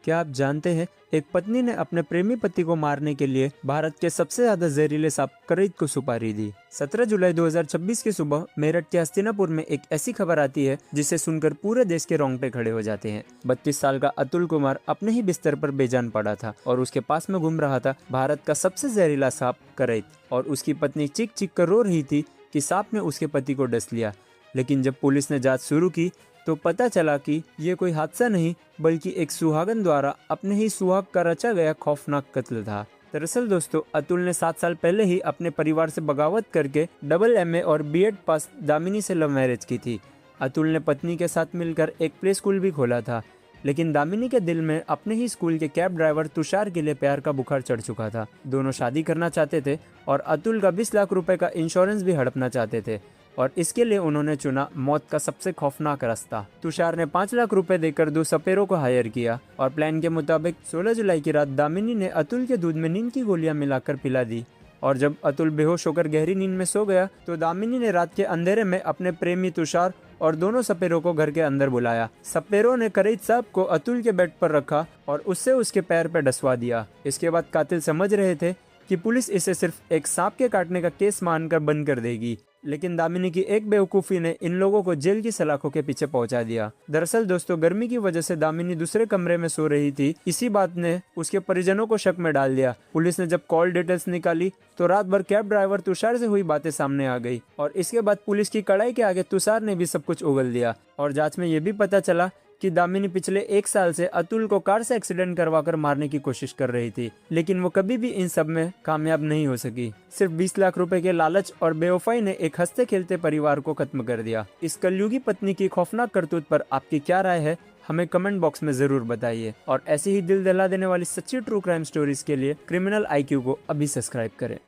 क्या आप जानते हैं एक पत्नी ने अपने प्रेमी पति को मारने के लिए भारत के सबसे ज्यादा जहरीले सांप करईत को सुपारी दी। 17 जुलाई 2026 की सुबह मेरठ के हस्तिनापुर में एक ऐसी खबर आती है जिसे सुनकर पूरे देश के रोंगटे खड़े हो जाते हैं। 32 साल का अतुल कुमार अपने ही बिस्तर पर बेजान पड़ा था और उसके पास में घूम रहा था भारत का सबसे जहरीला सांप करईत, और उसकी पत्नी चीख चीख कर रो रही थी कि सांप ने उसके पति को डस लिया। लेकिन जब पुलिस ने जांच शुरू की तो पता चला कि ये कोई हादसा नहीं बल्कि एक सुहागन द्वारा अपने ही सुहाग का रचा गया खौफनाक कत्ल था। दरअसल दोस्तों, अतुल ने 7 साल पहले ही अपने परिवार से बगावत करके डबल MA और BEd पास दामिनी से लव मैरिज की थी। अतुल ने पत्नी के साथ मिलकर एक प्ले स्कूल भी खोला था, लेकिन दामिनी के दिल में अपने ही स्कूल के कैब ड्राइवर तुषार के लिए प्यार का बुखार चढ़ चुका था। दोनों शादी करना चाहते थे और अतुल का 20 लाख रुपए का इंश्योरेंस भी हड़पना चाहते थे, और इसके लिए उन्होंने चुना मौत का सबसे खौफनाक रास्ता। तुषार ने 5 लाख रुपए देकर 2 सपेरों को हायर किया और प्लान के मुताबिक 16 जुलाई की रात दामिनी ने अतुल के दूध में नींद की गोलियां मिलाकर पिला दी, और जब अतुल बेहोश होकर गहरी नींद में सो गया तो दामिनी ने रात के अंधेरे में अपने प्रेमी तुषार और दोनों सपेरों को घर के अंदर बुलाया। सपेरों ने करईत सांप को अतुल के बेड पर रखा और उससे उसके पैर पर डसवा दिया। इसके बाद कातिल समझ रहे थे कि पुलिस इसे सिर्फ एक सांप के काटने का केस मानकर बंद कर देगी, लेकिन दामिनी की एक बेवकूफ़ी ने इन लोगों को जेल की सलाखों के पीछे पहुंचा दिया। दरअसल दोस्तों, गर्मी की वजह से दामिनी दूसरे कमरे में सो रही थी। इसी बात ने उसके परिजनों को शक में डाल दिया। पुलिस ने जब कॉल डिटेल्स निकाली तो रात भर कैब ड्राइवर तुषार से हुई बातें सामने आ गई, और इसके बाद पुलिस की कड़ाई के आगे तुषार ने भी सब कुछ उगल दिया। और जांच में ये भी पता चला कि दामिनी पिछले 1 साल से अतुल को कार से एक्सीडेंट करवाकर मारने की कोशिश कर रही थी, लेकिन वो कभी भी इन सब में कामयाब नहीं हो सकी। सिर्फ 20 लाख रुपए के लालच और बेवफाई ने एक हंसते खेलते परिवार को खत्म कर दिया। इस कलयुगी पत्नी की खौफनाक करतूत पर आपकी क्या राय है, हमें कमेंट बॉक्स में जरूर बताइए। और ऐसी ही दिल दहला देने वाली सच्ची ट्रू क्राइम स्टोरीज के लिए क्रिमिनल IQ को अभी सब्सक्राइब करें।